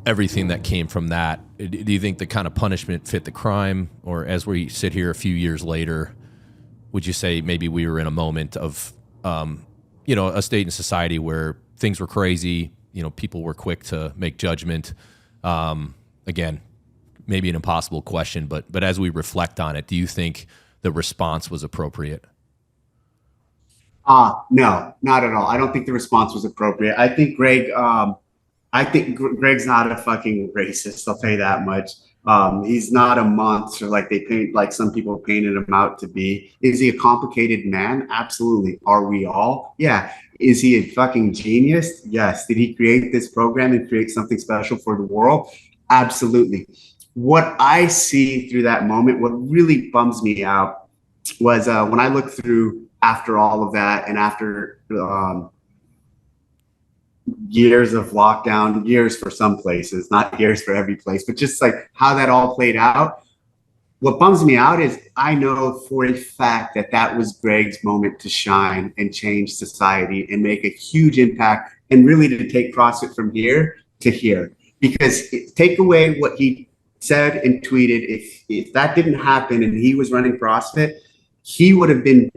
everything that came from that? Do you think the kind of punishment fit the crime? Or as we sit here a few years later, would you say maybe we were in a moment of, a state in society where things were crazy, people were quick to make judgment? Again, maybe an impossible question, but as we reflect on it, do you think the response was appropriate? No, not at all. I don't think the response was appropriate. I think Greg's not a fucking racist. I'll tell you that much. He's not a monster like some people painted him out to be. Is he a complicated man? Absolutely. Are we all? Yeah. Is he a fucking genius? Yes. Did he create this program and create something special for the world? Absolutely. What I see through that moment, what really bums me out, was when I look through after all of that, and after years of lockdown, years for some places, not years for every place, but just like how that all played out. What bums me out is I know for a fact that was Greg's moment to shine and change society and make a huge impact, and really to take CrossFit from here to here. Because take away what he said and tweeted, if that didn't happen and he was running CrossFit, he would have been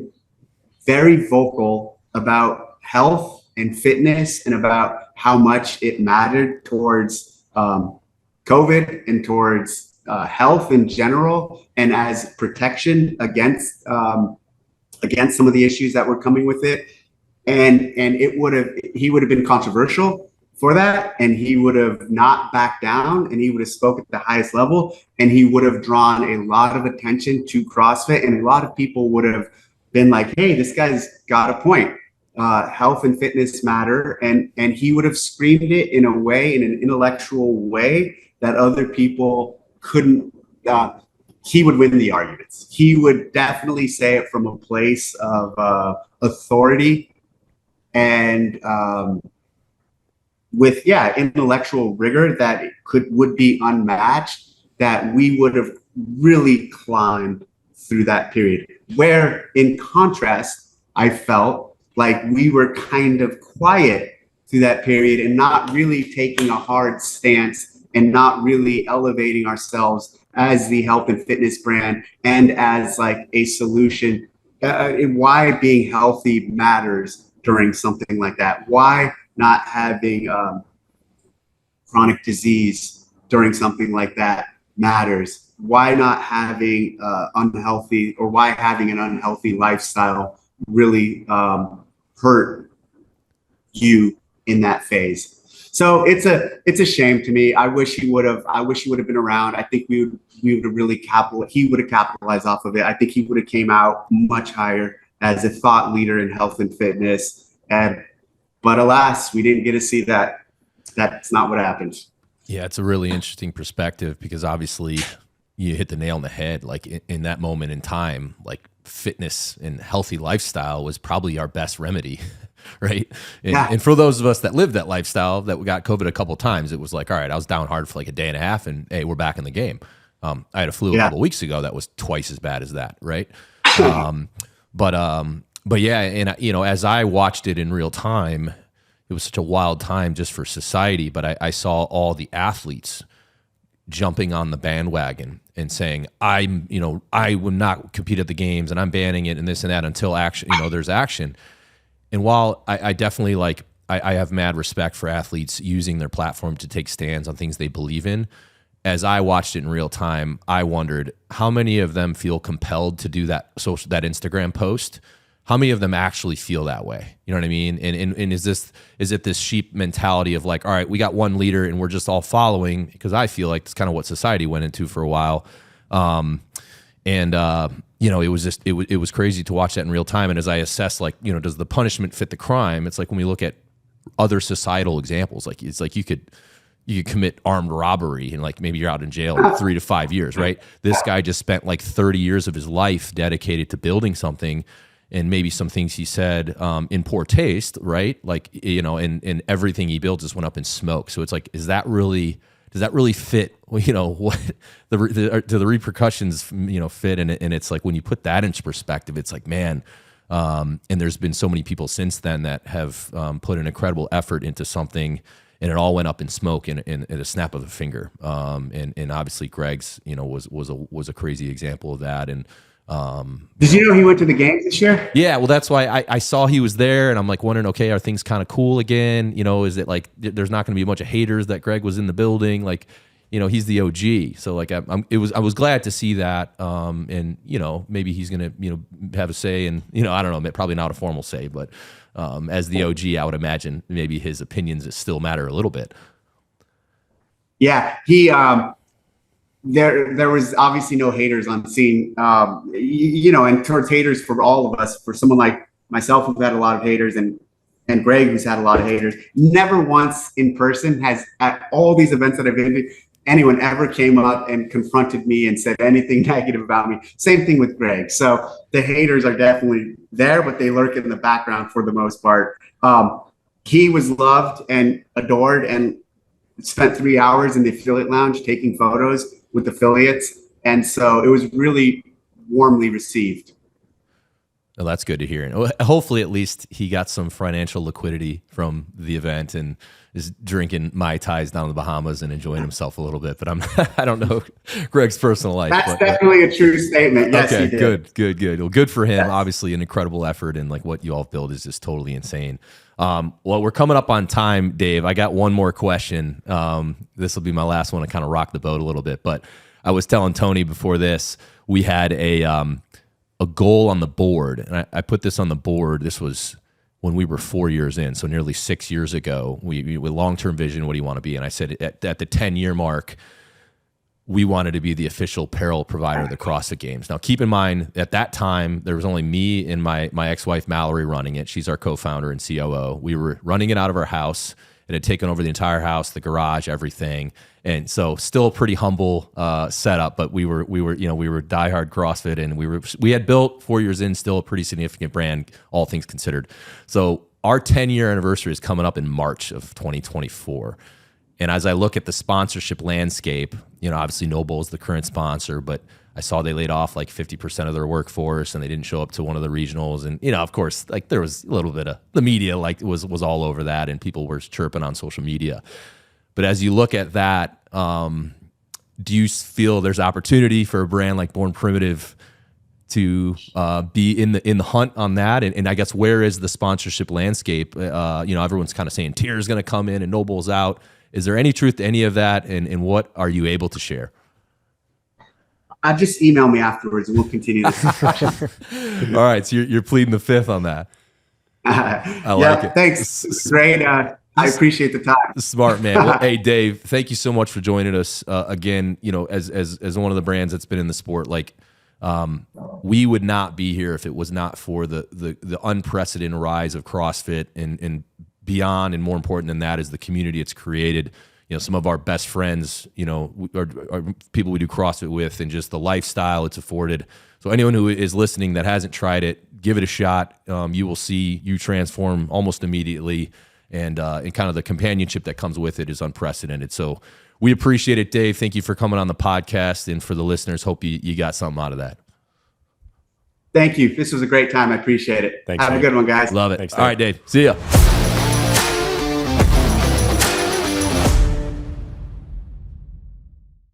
very vocal about health and fitness and about how much it mattered towards COVID and towards health in general, and as protection against some of the issues that were coming with it. And he would have been controversial, for that, and he would have not backed down, and he would have spoke at the highest level, and he would have drawn a lot of attention to CrossFit, and a lot of people would have been like, hey, this guy's got a point. Health and fitness matter, and he would have screamed it in a way, in an intellectual way that other people couldn't. He would win the arguments. He would definitely say it from a place of authority and with intellectual rigor that would be unmatched, that we would have really climbed through that period. Where in contrast, I felt like we were kind of quiet through that period and not really taking a hard stance and not really elevating ourselves as the health and fitness brand and as like a solution. Why being healthy matters during something like that. Why not having chronic disease during something like that matters. Why not having unhealthy, or why having an unhealthy lifestyle really hurt you in that phase. So it's a shame to me. I wish he would have been around. I think he would have capitalized off of it. I think he would have came out much higher as a thought leader in health and fitness. But alas, we didn't get to see that. That's not what happened. Yeah, it's a really interesting perspective, because obviously you hit the nail on the head. Like in that moment in time, like fitness and healthy lifestyle was probably our best remedy, right? And for those of us that lived that lifestyle, that we got COVID a couple of times, it was like, all right, I was down hard for like a day and a half, and hey, we're back in the game. I had a flu a couple of weeks ago that was twice as bad as that, right? But yeah, and as I watched it in real time, it was such a wild time just for society. But I saw all the athletes jumping on the bandwagon and saying, I would not compete at the games, and I'm banning it and this and that until action, there's action. And while I definitely I have mad respect for athletes using their platform to take stands on things they believe in, as I watched it in real time, I wondered how many of them feel compelled to do that Instagram post. How many of them actually feel that way? You know what I mean? And is it this sheep mentality of like, all right, we got one leader and we're just all following? Because I feel like it's kind of what society went into for a while. It was crazy to watch that in real time. And as I assess, does the punishment fit the crime? It's like when we look at other societal examples, like it's like you could commit armed robbery and like maybe you're out in jail in 3 to 5 years, right? This guy just spent like 30 years of his life dedicated to building something. And maybe some things he said in poor taste, right? Like, and everything he builds just went up in smoke. So it's like, does that really fit? What do the repercussions fit? And it's like when you put that into perspective, it's like, man. And there's been so many people since then that have put an incredible effort into something, and it all went up in smoke in a snap of a finger. And obviously Greg's was a crazy example of that. And did you know he went to the games this year? Yeah, well, that's why I saw he was there, and I'm like wondering, okay, are things kind of cool again? Is it like there's not going to be a bunch of haters that Greg was in the building? Like, he's the OG, so like I was glad to see that, and maybe he's going to have a say, and I don't know, probably not a formal say, but as the OG, I would imagine maybe his opinions still matter a little bit. Yeah, he. There was obviously no haters on scene, and towards haters for all of us, for someone like myself who've had a lot of haters, and Greg who's had a lot of haters. Never once in person has, at all these events that I've been to, anyone ever came up and confronted me and said anything negative about me. Same thing with Greg. So the haters are definitely there, but they lurk in the background for the most part. He was loved and adored, and spent 3 hours in the affiliate lounge taking photos with affiliates, and so it was really warmly received. Well, that's good to hear. And hopefully at least he got some financial liquidity from the event and is drinking Mai Tais down in the Bahamas and enjoying himself a little bit. But I don't know Greg's personal life. That's definitely a true statement. Yes, okay, he did. Good. Well, good for him. Yes. Obviously an incredible effort, and like what you all build is just totally insane. Well, we're coming up on time, Dave. I got one more question. This will be my last one to kind of rock the boat a little bit. But I was telling Tony before this, we had a goal on the board, and I put this on the board. This was when we were 4 years in, so nearly 6 years ago, we with long-term vision, what do you want to be? And I said at the 10-year mark, we wanted to be the official apparel provider of the CrossFit Games. Now, keep in mind, at that time, there was only me and my ex-wife, Mallory, running it. She's our co-founder and COO. We were running it out of our house. It had taken over the entire house, the garage, everything. And so still a pretty humble setup, but we were diehard CrossFit, and we had built 4 years in still a pretty significant brand, all things considered. So our 10-year anniversary is coming up in March of 2024. And as I look at the sponsorship landscape, obviously Noble is the current sponsor, but I saw they laid off like 50% of their workforce, and they didn't show up to one of the regionals. And, of course, like there was a little bit of the media, like was all over that, and people were chirping on social media. But as you look at that, do you feel there's opportunity for a brand like Born Primitive to be in the hunt on that? And I guess, where is the sponsorship landscape? Everyone's kind of saying Tier's going to come in and Noble's out. Is there any truth to any of that? And what are you able to share? Just email me afterwards and we'll continue this discussion. All right. So you're pleading the fifth on that. I like it. Thanks. Great. I appreciate the time. Smart, man. Well, hey, Dave, thank you so much for joining us again. As one of the brands that's been in the sport, we would not be here if it was not for the unprecedented rise of CrossFit and beyond, and more important than that is the community it's created. Some of our best friends, are people we do CrossFit with, and just the lifestyle it's afforded. So anyone who is listening that hasn't tried it, give it a shot. You will see you transform almost immediately, and kind of the companionship that comes with it is unprecedented. So we appreciate it, Dave. Thank you for coming on the podcast, and for the listeners, hope you got something out of that. Thank you. This was a great time. I appreciate it. Thanks. Have a good one, guys. Love it. Thanks, all right, Dave. See ya.